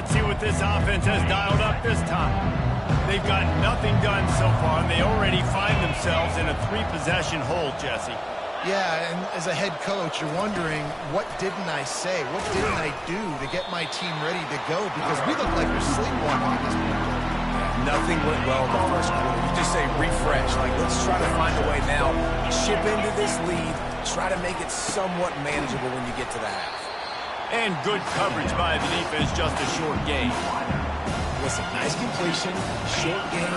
Let's see what this offense has dialed up this time. They've got nothing done so far, and they already find themselves in a 3-possession hole, Jesse. Yeah, and as a head coach, you're wondering, what didn't I say? What didn't I do to get my team ready to go? Because we look like we're sleepwalking at this point. Nothing went well in the first quarter. You just say refresh. Like, let's try to find a way now. Chip into this lead. Try to make it somewhat manageable when you get to the half. And good coverage by the defense, just a short game. Listen, nice completion, short game.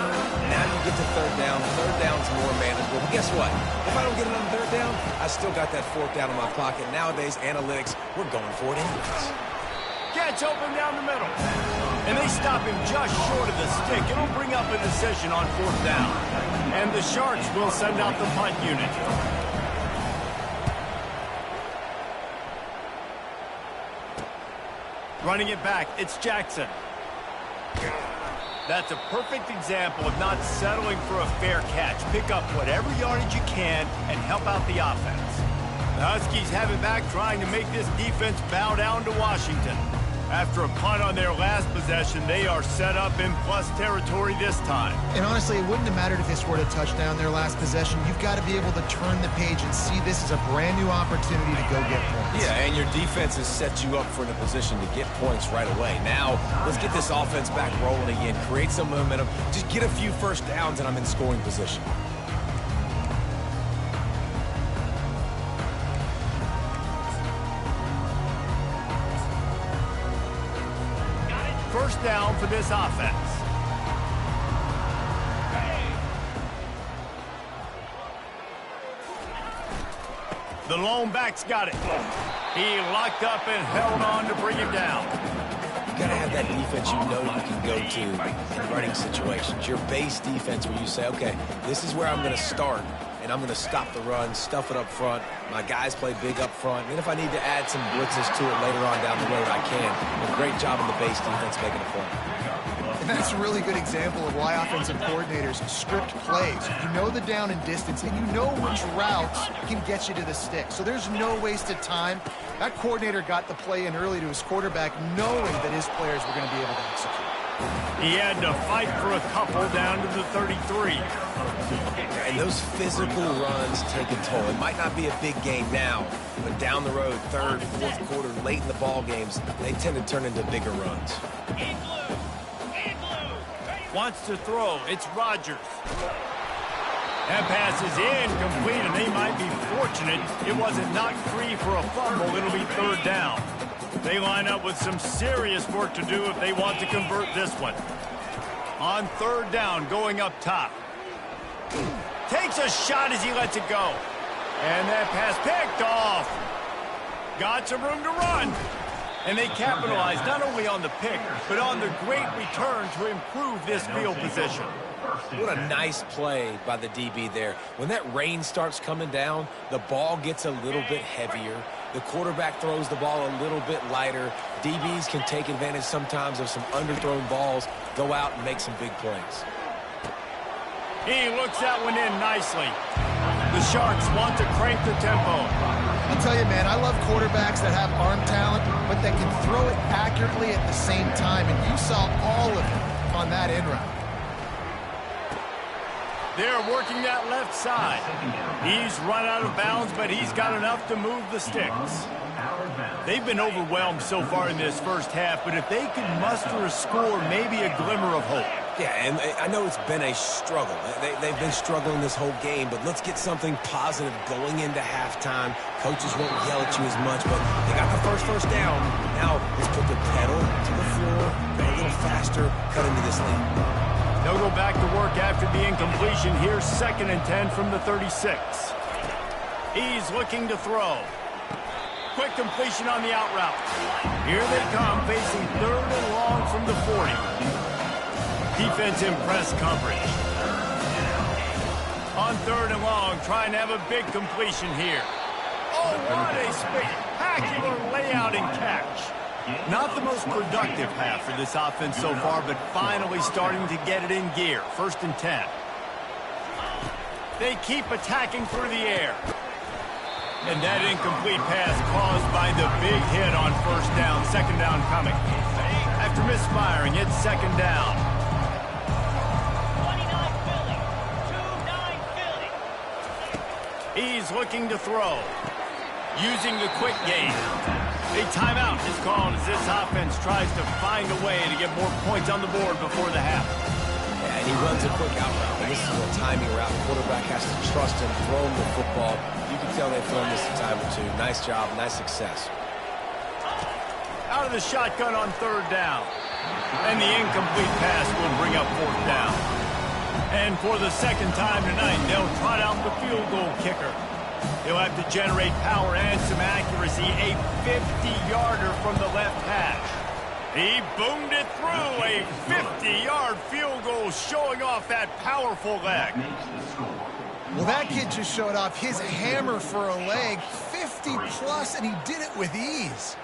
Now you get to third down. Third down's more manageable. But guess what? If I don't get it on third down, I still got that fourth down in my pocket. Nowadays, analytics, we're going for it anyways. Catch open down the middle. And they stop him just short of the stick. It'll bring up a decision on fourth down. And the Sharks will send out the punt unit. Running it back, it's Jackson. That's a perfect example of not settling for a fair catch. Pick up whatever yardage you can and help out the offense. The Huskies have it back, trying to make this defense bow down to Washington. After a punt on their last possession, they are set up in plus territory this time. And honestly, it wouldn't have mattered if they scored a touchdown their last possession. You've got to be able to turn the page and see this as a brand new opportunity to go get points. Yeah, and your defense has set you up for a position to get points right away. Now, let's get this offense back rolling again, create some momentum, just get a few first downs, and I'm in scoring position. First down for this offense. The lone back's got it. He locked up and held on to bring him down. You got to have that defense you know you can go to in running situations. Your base defense where you say, okay, this is where I'm going to start, and I'm going to stop the run, stuff it up front. My guys play big up front. And if I need to add some blitzes to it later on down the road, I can. A great job in the base defense making a play. And that's a really good example of why offensive coordinators script plays. You know the down and distance, and you know which routes can get you to the stick. So there's no wasted time. That coordinator got the play in early to his quarterback, knowing that his players were going to be able to execute. He had to fight for a couple down to the 33. And those physical runs take a toll. It might not be a big game now, but down the road, third, fourth quarter, late in the ball games, they tend to turn into bigger runs. Wants to throw. It's Rodgers. That pass is incomplete, and they might be fortunate it wasn't knocked free for a fumble. It'll be third down. They line up with some serious work to do if they want to convert this one. On third down, going up top. Takes a shot as he lets it go. And that pass picked off. Got some room to run. And they capitalize not only on the pick, but on the great return to improve this field position. What a nice play by the DB there. When that rain starts coming down, the ball gets a little bit heavier. The quarterback throws the ball a little bit lighter. DBs can take advantage sometimes of some underthrown balls, go out and make some big plays. He looks that one in nicely. The Sharks want to crank the tempo. I'll tell you, man, I love quarterbacks that have arm talent, but that can throw it accurately at the same time, and you saw all of it on that in route. They're working that left side. He's run out of bounds, but he's got enough to move the sticks. They've been overwhelmed so far in this first half, but if they could muster a score, maybe a glimmer of hope. Yeah, and I know it's been a struggle. They've been struggling this whole game, but let's get something positive going into halftime. Coaches won't yell at you as much, but they got the first down. Now let's put the pedal to the floor, go a little faster, cut into this lead. They'll go back to work after the incompletion. Here's 2nd and 10 from the 36. He's looking to throw. Quick completion on the out route. Here they come, facing 3rd and long from the 40. Defense in press coverage. On 3rd and long, trying to have a big completion here. Oh, what a spectacular layout and catch. Not the most productive half for this offense so far, but finally starting to get it in gear. 1st and 10. They keep attacking through the air. And that incomplete pass caused by the big hit on 1st down. 2nd down coming. After after misfiring, it's second down. 29 Philly. 2-9 Philly. He's looking to throw. Using the quick game. A timeout is called as this offense tries to find a way to get more points on the board before the half. Yeah, and he runs a quick out route. But this is a timing route. The quarterback has to trust him, throw him the football. You can tell they've thrown this a time or two. Nice job, nice success. Out of the shotgun on third down. And the incomplete pass will bring up fourth down. And for the second time tonight, they'll trot out the field goal kicker. He'll have to generate power and some accuracy. A 50-yarder from the left hash. He boomed it through. A 50-yard field goal showing off that powerful leg. Well, that kid just showed off his hammer for a leg. 50-plus, and he did it with ease.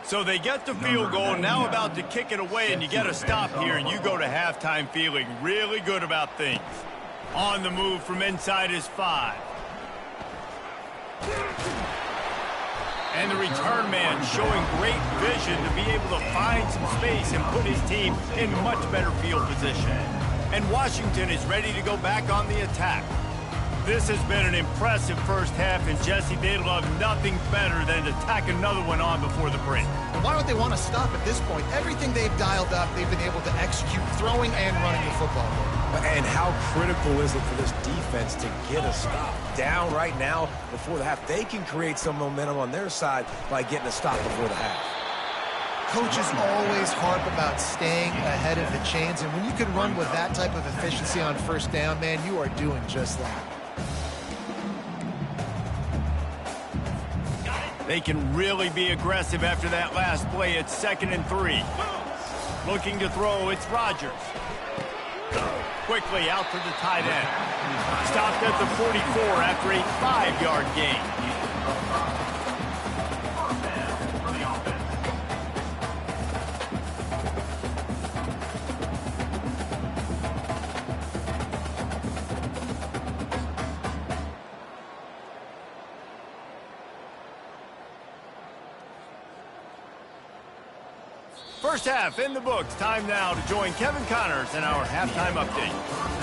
So they get the field goal, now about to kick it away, and you get a stop here, and you go to halftime feeling really good about things. On the move from inside his 5. And the return man showing great vision to be able to find some space and put his team in much better field position. And Washington is ready to go back on the attack. This has been an impressive first half, and Jesse, they'd love nothing better than to tack another one on before the break. Why would they want to stop at this point? Everything they've dialed up, they've been able to execute throwing and running the football. And how critical is it for this defense to get a stop? Down right now before the half. They can create some momentum on their side by getting a stop before the half. Coaches always harp about staying ahead of the chains, and when you can run with that type of efficiency on first down, man, you are doing just that. They can really be aggressive after that last play. It's 2nd and 3. Looking to throw, it's Rodgers. Quickly out to the tight end. Stopped at the 44 after a 5-yard gain. First half in the books. Time now to join Kevin Connors in our halftime update.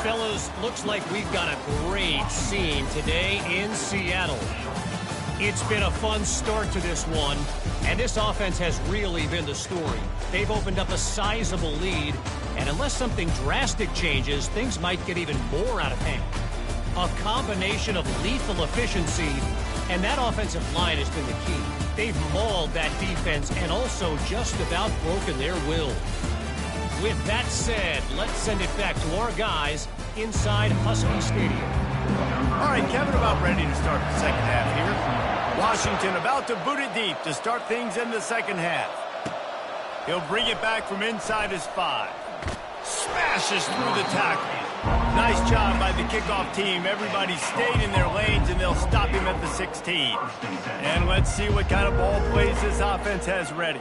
Fellas, looks like we've got a great scene today in Seattle. It's been a fun start to this one, and this offense has really been the story. They've opened up a sizable lead, and unless something drastic changes, things might get even more out of hand. A combination of lethal efficiency, and that offensive line has been the key. They've mauled that defense and also just about broken their will. With that said, let's send it back to our guys inside Husky Stadium. All right, Kevin, about ready to start the second half here. Washington about to boot it deep to start things in the second half. He'll bring it back from inside his 5. Smashes through the tackle. Nice job by the kickoff team. Everybody stayed in their lanes, and they'll stop him at the 16. And let's see what kind of ball plays this offense has ready.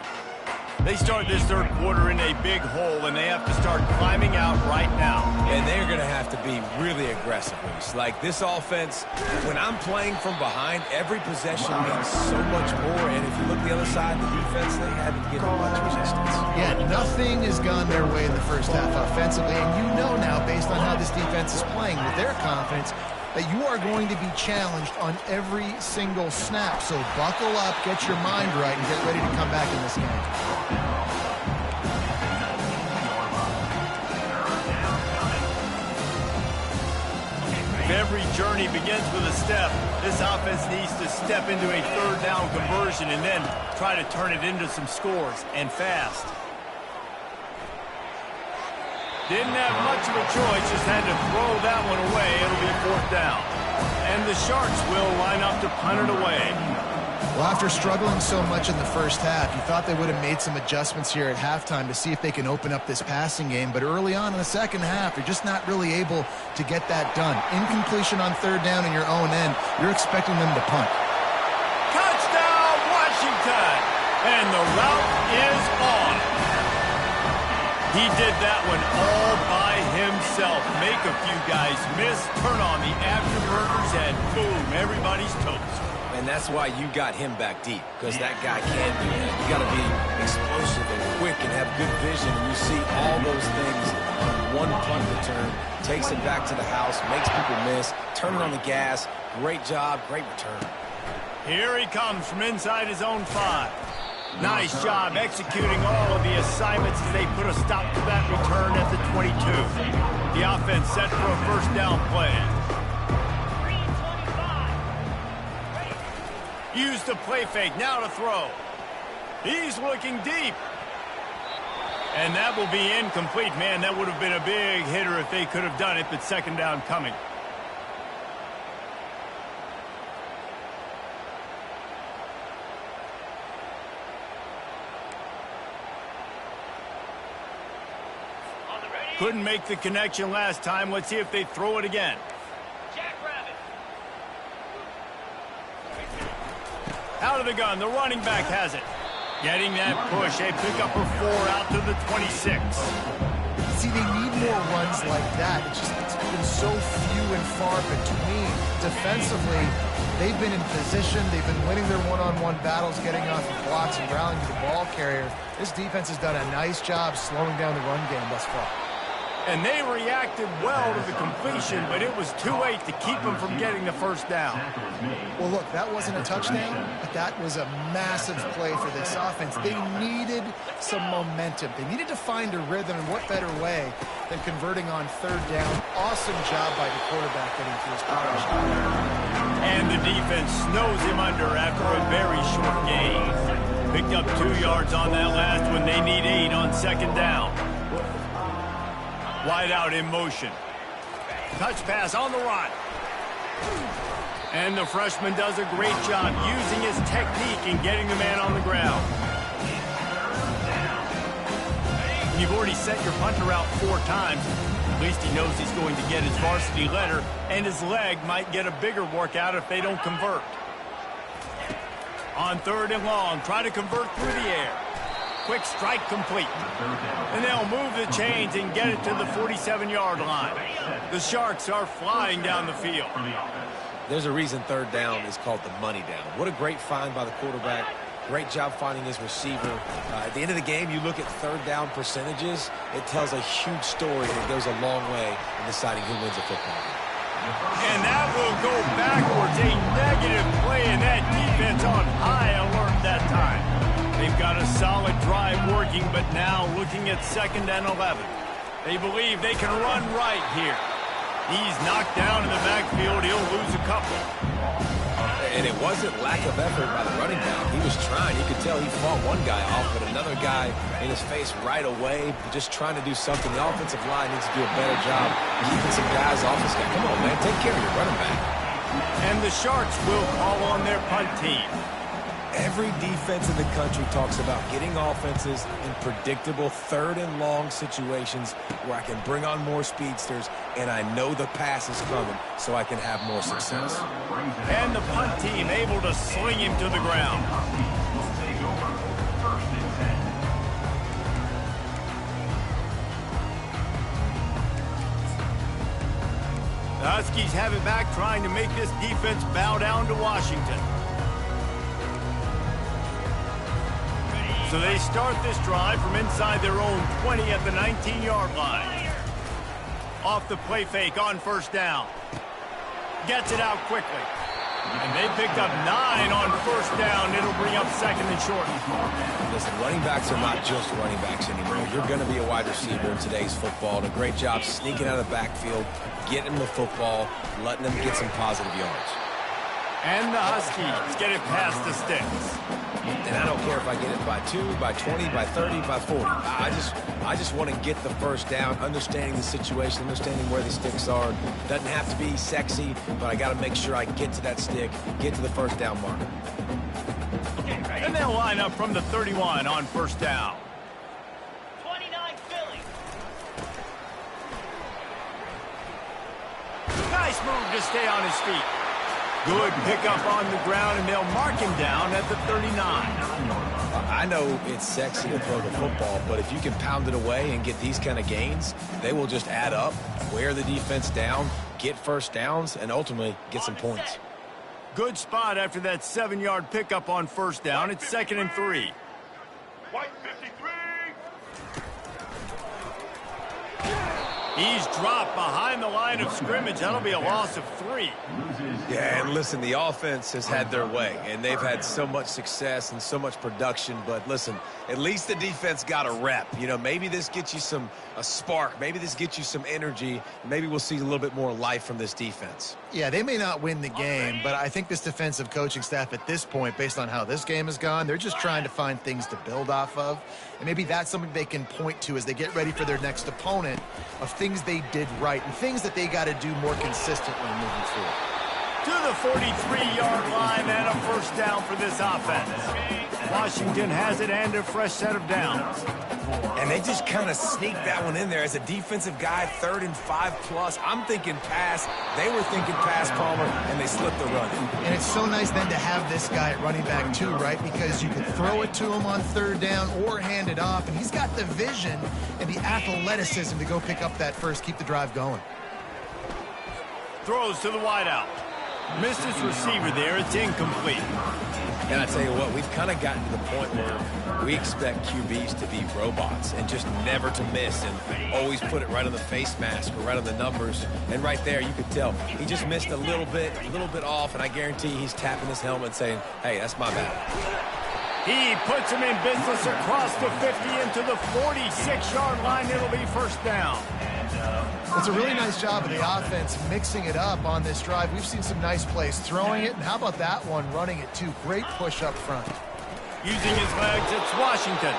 They start this third quarter in a big hole, and they have to start climbing out right now. And they're going to have to be really aggressive. Like this offense, when I'm playing from behind, every possession means so much more. And if you look the other side, the defense, they haven't given much resistance. Yeah, nothing has gone their way in the first half offensively. And you know now, based on how this defense is playing with their confidence, that you are going to be challenged on every single snap. So buckle up, get your mind right, and get ready to come back in this game. Every journey begins with a step. This offense needs to step into a third down conversion and then try to turn it into some scores, and fast. Didn't have much of a choice, just had to throw that one away. It'll be fourth down. And the Sharks will line up to punt it away. Well, after struggling so much in the first half, you thought they would have made some adjustments here at halftime to see if they can open up this passing game. But early on in the second half, they're just not really able to get that done. Incompletion on third down in your own end, you're expecting them to punt. Touchdown, Washington! And the route is on. He did that one all by himself. Make a few guys miss, turn on the afterburners, and boom, everybody's toast. And that's why you got him back deep, because that guy can do that. You got to be explosive and quick and have good vision, and you see all those things on one punt return. Takes it back to the house, makes people miss, turning on the gas. Great job, great return. Here he comes from inside his own 5. Nice job executing all of the assignments as they put a stop to that return at the 22. The offense set for a first down play. Use the play fake, now to throw. He's looking deep. And that will be incomplete. Man, that would have been a big hitter if they could have done it, but second down coming. Couldn't make the connection last time. Let's see if they throw it again. Out of the gun, the running back has it. Getting that push, a pickup for 4 out to the 26. See, they need more runs like that. It's been so few and far between. Defensively, they've been in position. They've been winning their one-on-one battles, getting off the blocks and rallying to the ball carrier. This defense has done a nice job slowing down the run game thus far. And they reacted well to the completion, but it was too late to keep them from getting the first down. Well, look, that wasn't a touchdown, but that was a massive play for this offense. They needed some momentum. They needed to find a rhythm, and what better way than converting on third down. Awesome job by the quarterback getting through his progression. And the defense snows him under after a very short gain. Picked up 2 yards on that last one. They need 8 on second down. Wide out in motion. Touch pass on the run. And the freshman does a great job using his technique and getting the man on the ground. You've already set your punter out 4 times. At least he knows he's going to get his varsity letter, and his leg might get a bigger workout if they don't convert. On third and long, try to convert through the air. Quick strike complete. And they'll move the chains and get it to the 47-yard line. The Sharks are flying down the field. There's a reason third down is called the money down. What a great find by the quarterback. Great job finding his receiver. At the end of the game, you look at third down percentages. It tells a huge story that goes a long way in deciding who wins a football game. And that will go backwards. A negative play, and that defense on high alert that time. They've got a solid drive working, but now looking at 2nd and 11. They believe they can run right here. He's knocked down in the backfield. He'll lose a couple. And it wasn't lack of effort by the running back. He was trying. You could tell he fought one guy off, but another guy in his face right away, just trying to do something. The offensive line needs to do a better job keeping some guys off this guy. Come on, man. Take care of your running back. And the Sharks will call on their punt team. Every defense in the country talks about getting offenses in predictable third and long situations where I can bring on more speedsters and I know the pass is coming so I can have more success. And the punt team able to sling him to the ground. The Huskies have it back, trying to make this defense bow down to Washington. So they start this drive from inside their own 20 at the 19-yard line. Off the play fake on first down. Gets it out quickly. And they picked up 9 on first down. It'll bring up 2nd and short. Listen, running backs are not just running backs anymore. You're going to be a wide receiver in today's football. And a great job sneaking out of the backfield, getting the football, letting them get some positive yards. And the Huskies get it past the sticks. And I don't care if I get it by 2, by 20, by 30, by 40. I just want to get the first down, understanding the situation, understanding where the sticks are. Doesn't have to be sexy, but I got to make sure I get to that stick, get to the first down marker. And they'll line up from the 31 on first down. 29 Philly. Nice move to stay on his feet. Good pickup on the ground, and they'll mark him down at the 39. I know it's sexy to throw the football, but if you can pound it away and get these kind of gains, they will just add up, wear the defense down, get first downs, and ultimately get some points. Good spot after that 7-yard pickup on first down. It's 2nd and 3. White 53. He's dropped behind the line of scrimmage. That'll be a loss of 3. Yeah, and listen, the offense has had their way, and they've had so much success and so much production. But listen, at least the defense got a rep. You know, maybe this gets you a spark. Maybe this gets you some energy. Maybe we'll see a little bit more life from this defense. Yeah, they may not win the game, but I think this defensive coaching staff at this point, based on how this game has gone, they're just trying to find things to build off of. And maybe that's something they can point to as they get ready for their next opponent, of things they did right and things that they got to do more consistently moving forward. To the 43-yard line and a first down for this offense. Washington has it and a fresh set of downs. And they just kind of sneaked that one in there as a defensive guy, 3rd and 5+. I'm thinking pass. They were thinking pass, Palmer, and they slipped the run. And it's so nice then to have this guy at running back too, right? Because you could throw it to him on 3rd down or hand it off, and he's got the vision and the athleticism to go pick up that first, keep the drive going. Throws to the wideout. Missed his receiver there. It's incomplete. And I tell you what, we've kind of gotten to the point where we expect QBs to be robots and just never to miss and always put it right on the face mask or right on the numbers. And right there, you could tell he just missed a little bit off, and I guarantee he's tapping his helmet saying, hey, that's my bad. He puts him in business across the 50 into the 46-yard line. It'll be first down. It's a really nice job of the offense mixing it up on this drive. We've seen some nice plays throwing it, and how about that one running it too? Great push up front. Using his legs, it's Washington.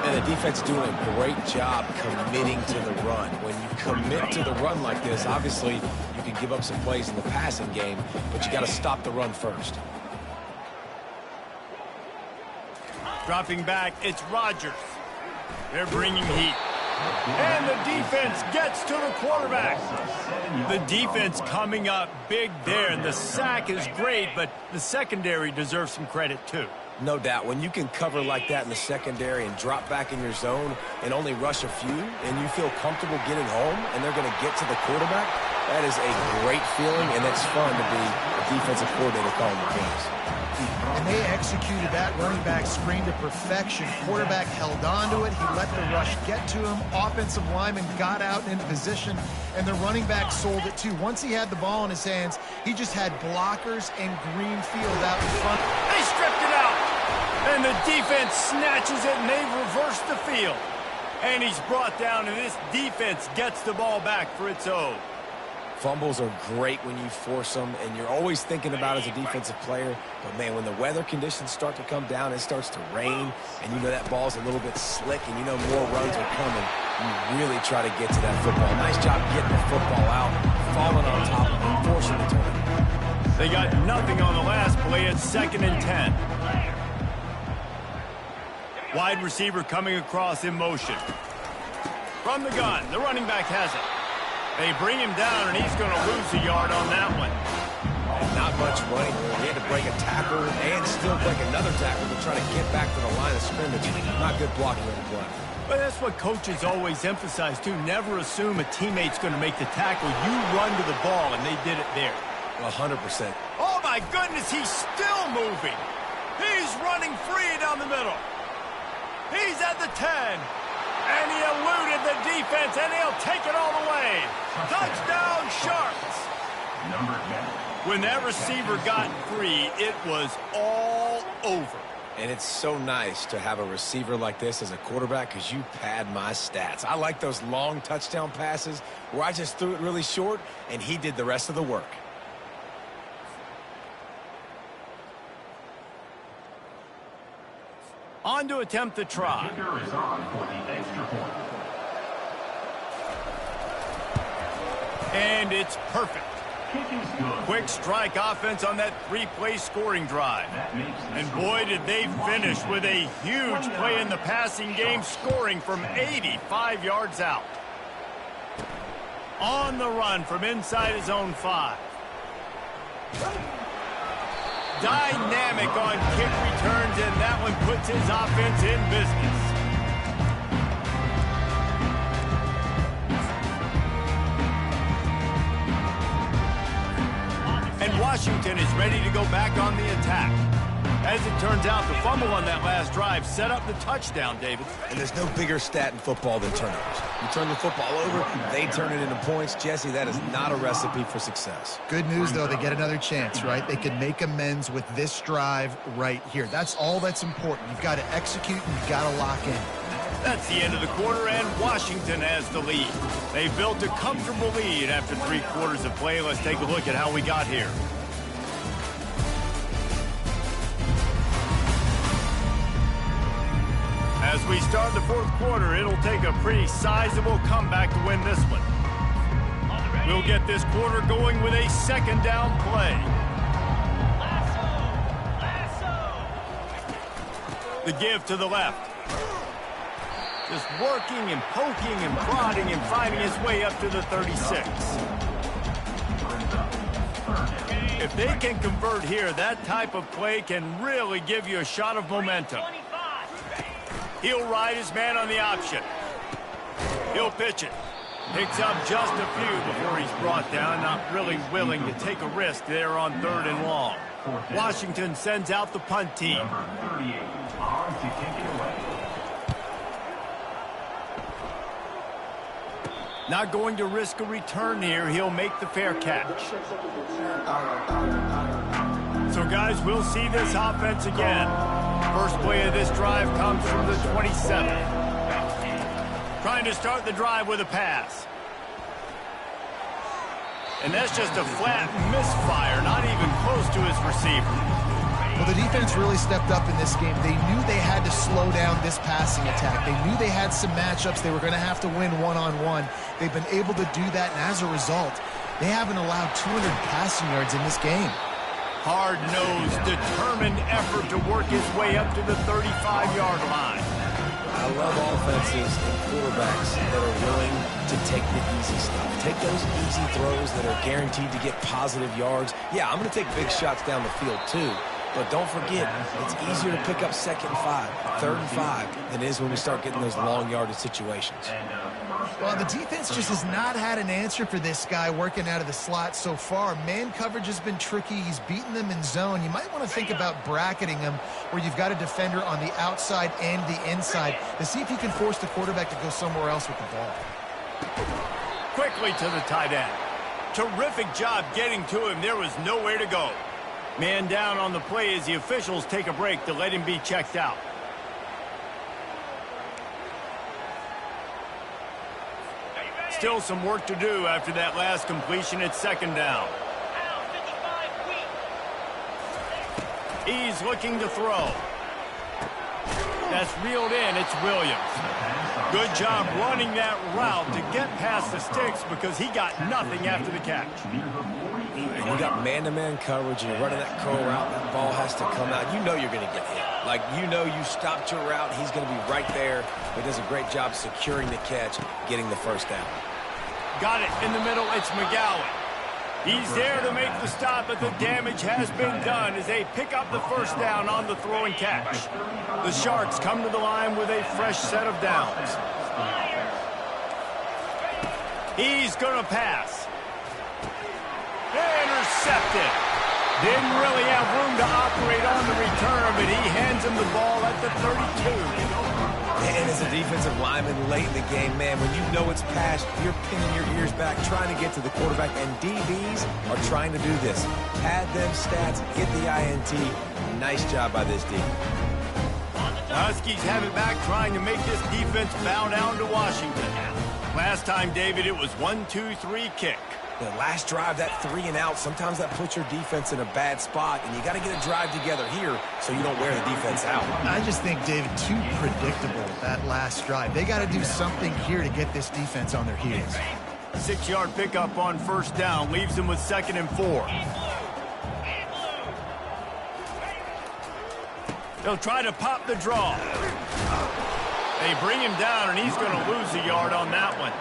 And the defense is doing a great job committing to the run. When you commit to the run like this, obviously you can give up some plays in the passing game, but you got to stop the run first. Dropping back, it's Rodgers. They're bringing heat. And the defense gets to the quarterback. The defense coming up big there, and the sack is great, but the secondary deserves some credit too. No doubt. When you can cover like that in the secondary and drop back in your zone and only rush a few, and you feel comfortable getting home, and they're going to get to the quarterback, that is a great feeling, and it's fun to be a defensive coordinator calling the games. And they executed that running back screen to perfection. Quarterback held on to it. He let the rush get to him. Offensive lineman got out in position, and the running back sold it too. Once he had the ball in his hands, he just had blockers and green field out in front. They stripped it out, and the defense snatches it, and they reverse the field. And he's brought down, and this defense gets the ball back for its own. Fumbles are great when you force them, and you're always thinking about it as a defensive player. But, man, when the weather conditions start to come down, it starts to rain, and you know that ball's a little bit slick, and you know more runs are coming, you really try to get to that football. Nice job getting the football out, falling on top of it, forcing the turn. They got nothing on the last play. It's 2nd and 10. Wide receiver coming across in motion. From the gun, the running back has it. They bring him down, and he's going to lose a yard on that one. Not much running. He had to break a tackle and still break another tackle to try to get back to the line of scrimmage. Not good blocking on the play. But that's what coaches always emphasize, too. Never assume a teammate's going to make the tackle. You run to the ball, and they did it there. 100%. Oh, my goodness, he's still moving. He's running free down the middle. He's at the 10. And he eluded the defense, and he'll take it all the way. Touchdown, Sharks. Number 10. When that receiver got free, it was all over. And it's so nice to have a receiver like this as a quarterback because you pad my stats. I like those long touchdown passes where I just threw it really short, and he did the rest of the work. On to attempt the try. Kicker is on for the extra point. And it's perfect. Kick is good. Quick strike offense on that three-play scoring drive. That makes the And score boy, did they finish with a huge play in the passing game, scoring from 85 yards out. On the run from inside his own 5. Dynamic on kick returns, and that one and puts his offense in business. And Washington is ready to go back on the attack. As it turns out, the fumble on that last drive set up the touchdown, David. And there's no bigger stat in football than turnovers. You turn the football over, they turn it into points. Jesse, that is not a recipe for success. Good news, though, they get another chance, right? They can make amends with this drive right here. That's all that's important. You've got to execute and you've got to lock in. That's the end of the quarter, and Washington has the lead. They built a comfortable lead after 3 quarters of play. Let's take a look at how we got here. As we start the 4th quarter, it'll take a pretty sizable comeback to win this one. We'll get this quarter going with a 2nd down play. The give to the left. Just working and poking and prodding and finding his way up to the 36. If they can convert here, that type of play can really give you a shot of momentum. He'll ride his man on the option. He'll pitch it. Picks up just a few before he's brought down, not really willing to take a risk there on 3rd and long. Washington sends out the punt team. Number 38 on to take it away. Not going to risk a return here. He'll make the fair catch. So, guys, we'll see this offense again. First play of this drive comes from the 27. Trying to start the drive with a pass. And that's just a flat misfire, not even close to his receiver. Well, the defense really stepped up in this game. They knew they had to slow down this passing attack. They knew they had some matchups they were going to have to win one-on-one. They've been able to do that, and as a result, they haven't allowed 200 passing yards in this game. Hard-nosed, determined effort to work his way up to the 35-yard line. I love offenses and quarterbacks that are willing to take the easy stuff. Take those easy throws that are guaranteed to get positive yards. Yeah, I'm going to take big shots down the field too. But don't forget, it's easier to pick up 2nd and 5, 3rd and 5 than it is when we start getting those long yardage situations. Well, the defense just has not had an answer for this guy working out of the slot so far. Man coverage has been tricky. He's beaten them in zone. You might want to think about bracketing him where you've got a defender on the outside and the inside to see if you can force the quarterback to go somewhere else with the ball. Quickly to the tight end. Terrific job getting to him. There was nowhere to go. Man down on the play as the officials take a break to let him be checked out. Still some work to do after that last completion at 2nd down. He's looking to throw. That's reeled in. It's Williams. Good job running that route to get past the sticks because he got nothing after the catch. And you got man-to-man coverage, and you're running that curl route, that ball has to come out. You know you're going to get hit. Like, you know you stopped your route, he's going to be right there. He does a great job securing the catch, getting the 1st down. Got it in the middle, it's McGowan. He's there to make the stop, but the damage has been done as they pick up the 1st down on the throw and catch. The Sharks come to the line with a fresh set of downs. He's going to pass. Intercepted. Didn't really have room to operate on the return, but he hands him the ball at the 32. And as a defensive lineman late in the game, man, when you know it's past, you're pinning your ears back, trying to get to the quarterback, and DBs are trying to do this. Pad them stats, get the INT. Nice job by this D. The Huskies have it back, trying to make this defense bow down to Washington. Last time, David, it was 1-2-3 kick. The last drive, that 3 and out, sometimes that puts your defense in a bad spot, and you got to get a drive together here so you don't wear the defense out. I just think, David, too predictable, that last drive. They got to do something here to get this defense on their heels. 6-yard pickup on 1st down, leaves them with 2nd and 4. They'll try to pop the draw. They bring him down, and he's going to lose a yard on that one.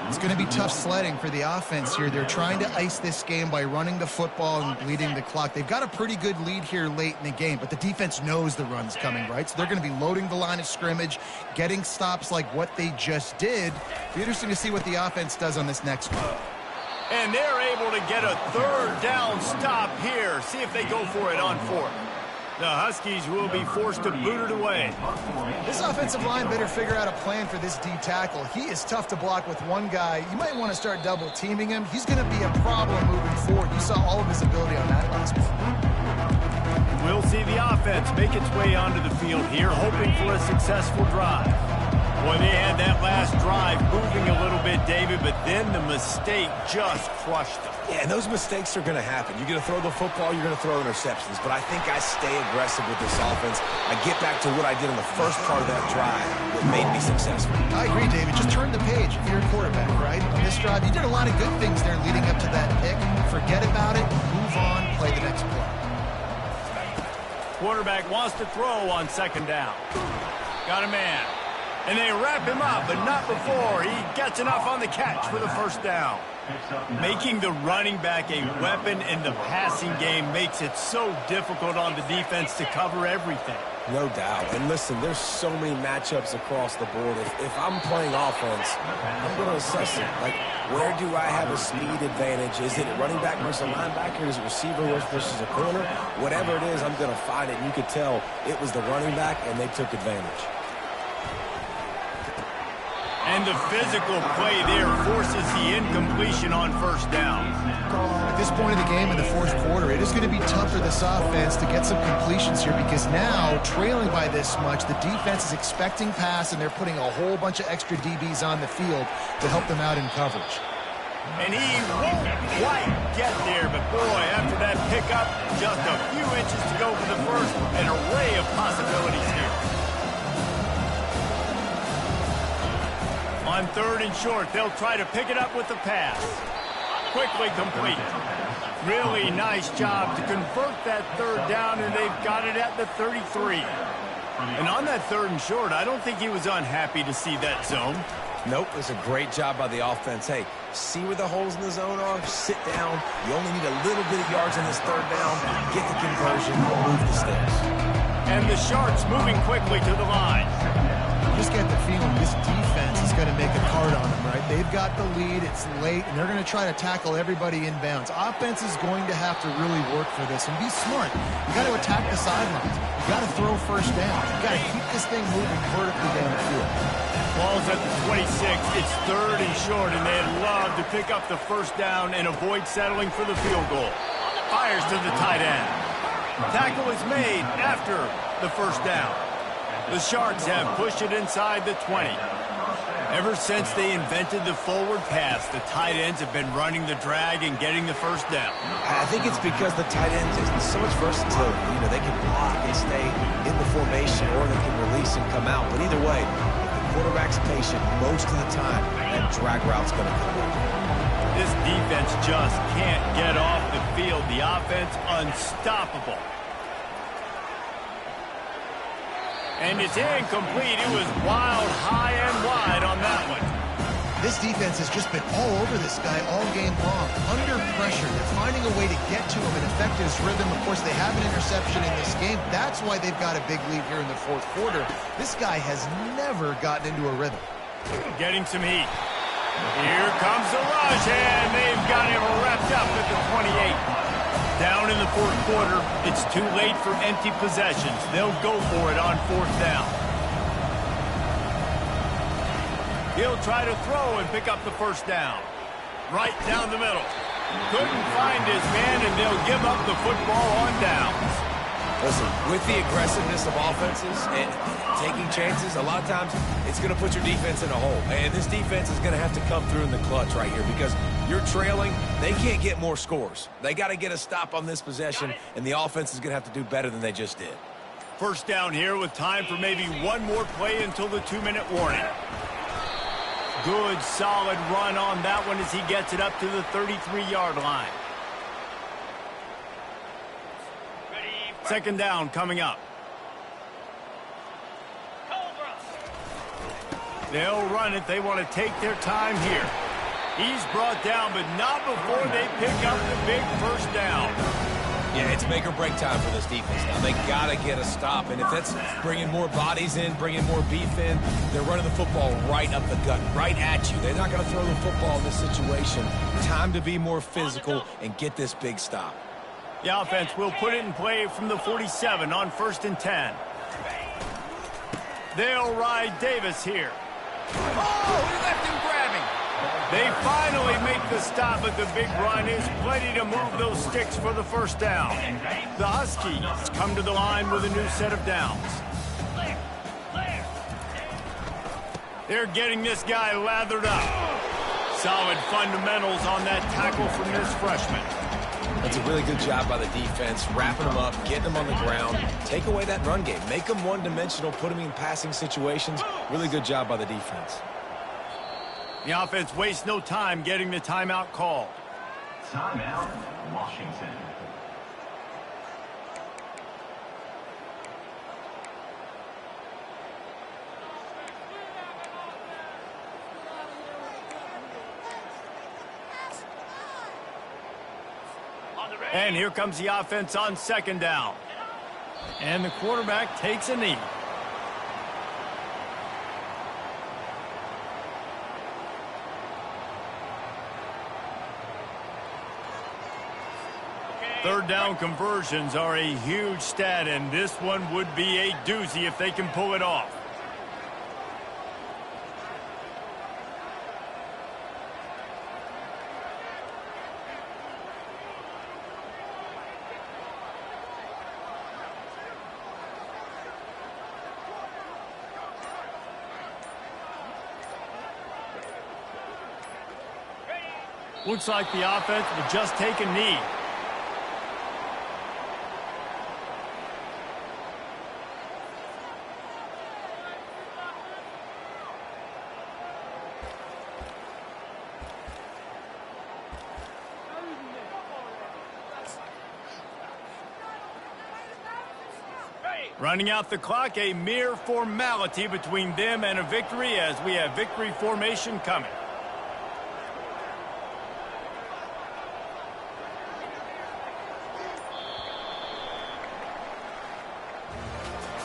It's going to be tough sledding for the offense here. They're trying to ice this game by running the football and bleeding the clock. They've got a pretty good lead here late in the game, but the defense knows the run's coming, right? So they're going to be loading the line of scrimmage, getting stops like what they just did. It'll be interesting to see what the offense does on this next one. And they're able to get a third down stop here. See if they go for it on fourth. The Huskies will be forced to boot it away. This offensive line better figure out a plan for this D tackle. He is tough to block with one guy. You might want to start double teaming him. He's going to be a problem moving forward. You saw all of his ability on that last play. We'll see the offense make its way onto the field here, hoping for a successful drive. Boy, they had that last drive moving a little bit, David, but then the mistake just crushed them. Yeah, and those mistakes are going to happen. You're going to throw the football, you're going to throw interceptions. But I think I stay aggressive with this offense. I get back to what I did in the first part of that drive that made me successful. I agree, David. Just turn the page if you're a quarterback, right? On this drive, you did a lot of good things there leading up to that pick. Forget about it, move on, play the next play. Quarterback wants to throw on second down. Got a man. And they wrap him up, but not before he gets enough on the catch for the first down. Making the running back a weapon in the passing game makes it so difficult on the defense to cover everything. No doubt. And listen, there's so many matchups across the board. If I'm playing offense, I'm going to assess it. Like, where do I have a speed advantage? Is it a running back versus a linebacker? Is it receiver versus a corner? Whatever it is, I'm going to find it. And you could tell it was the running back, and they took advantage. And the physical play there forces the incompletion on first down. At this point of the game in the fourth quarter, it is going to be tough for this offense to get some completions here because now, trailing by this much, the defense is expecting pass, and they're putting a whole bunch of extra DBs on the field to help them out in coverage. And he won't quite get there, but boy, after that pickup, just a few inches to go for the first, an array of possibilities here. On third and short, they'll try to pick it up with the pass. Quickly complete. Really nice job to convert that third down, and they've got it at the 33. And on that third and short, I don't think he was unhappy to see that zone. Nope, it was a great job by the offense. Hey, see where the holes in the zone are? Sit down. You only need a little bit of yards on this third down. Get the conversion, move the sticks. And the Sharks moving quickly to the line. You just get the feeling this defense is going to make it hard on them, right? They've got the lead, it's late, and they're going to try to tackle everybody inbounds. Offense is going to have to really work for this and be smart. You got to attack the sidelines. You got to throw first down. You got to keep this thing moving vertically down the field. Ball's at the 26. It's third and short, and they'd love to pick up the first down and avoid settling for the field goal. Fires to the tight end. Tackle is made after the first down. The Sharks have pushed it inside the 20. Ever since they invented the forward pass, the tight ends have been running the drag and getting the first down. I think it's because the tight ends have so much versatility. You know, they can block and stay in the formation, or they can release and come out. But either way, if the quarterback's patient, most of the time, that drag route's going to come in. This defense just can't get off the field. The offense unstoppable. And it's incomplete. It was wild, high and wide on that one. This defense has just been all over this guy all game long. Under pressure, they're finding a way to get to him and affect his rhythm. Of course, they have an interception in this game. That's why they've got a big lead here in the fourth quarter. This guy has never gotten into a rhythm. Getting some heat. Here comes the rush, and they've got him wrapped up at the 28. Down in the fourth quarter, it's too late for empty possessions. They'll go for it on fourth down. He'll try to throw and pick up the first down. Right down the middle. Couldn't find his man, and they'll give up the football on downs. Listen, with the aggressiveness of offenses and taking chances, a lot of times it's going to put your defense in a hole. And this defense is going to have to come through in the clutch right here because you're trailing. They can't get more scores. They got to get a stop on this possession, and the offense is going to have to do better than they just did. First down here with time for maybe one more play until the 2-minute warning. Good, solid run on that one as he gets it up to the 33-yard line. Second down coming up. They'll run it. They want to take their time here. He's brought down, but not before they pick up the big first down. Yeah, it's make or break time for this defense. Now, they got to get a stop, and if that's bringing more bodies in, bringing more beef in, they're running the football right up the gut, right at you. They're not going to throw the football in this situation. Time to be more physical and get this big stop. The offense will put it in play from the 47 on 1st and 10. They'll ride Davis here. Oh, he left him grabbing. They finally make the stop, but the big run is plenty to move those sticks for the first down. The Huskies come to the line with a new set of downs. They're getting this guy lathered up. Solid fundamentals on that tackle from this freshman. That's a really good job by the defense, wrapping them up, getting them on the ground. Take away that run game. Make them one-dimensional, put them in passing situations. Really good job by the defense. The offense wastes no time getting the timeout called. Timeout, Washington. And here comes the offense on 2nd down. And the quarterback takes a knee. Third down conversions are a huge stat, and this one would be a doozy if they can pull it off. Looks like the offense will just take a knee. Running out the clock, a mere formality between them and a victory as we have victory formation coming.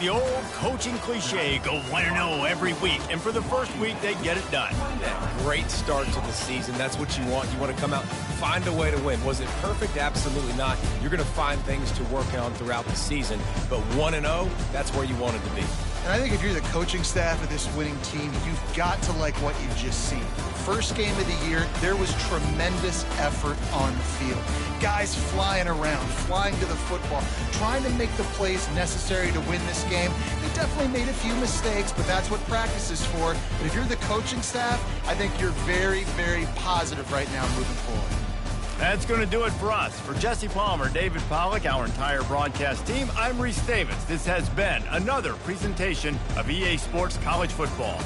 The old coaching cliche, go 1-0 every week, and for the first week, they get it done. Yeah, great start to the season. That's what you want. You want to come out, find a way to win. Was it perfect? Absolutely not. You're going to find things to work on throughout the season, but 1-0, that's where you want it to be. And I think if you're the coaching staff of this winning team, you've got to like what you've just seen. First game of the year, there was tremendous effort on the field. Guys flying around, flying to the football, trying to make the plays necessary to win this game. They definitely made a few mistakes, but that's what practice is for. But if you're the coaching staff, I think you're very, very positive right now moving forward. That's going to do it for us. For Jesse Palmer, David Pollack, our entire broadcast team, I'm Reese Davis. This has been another presentation of EA Sports College Football.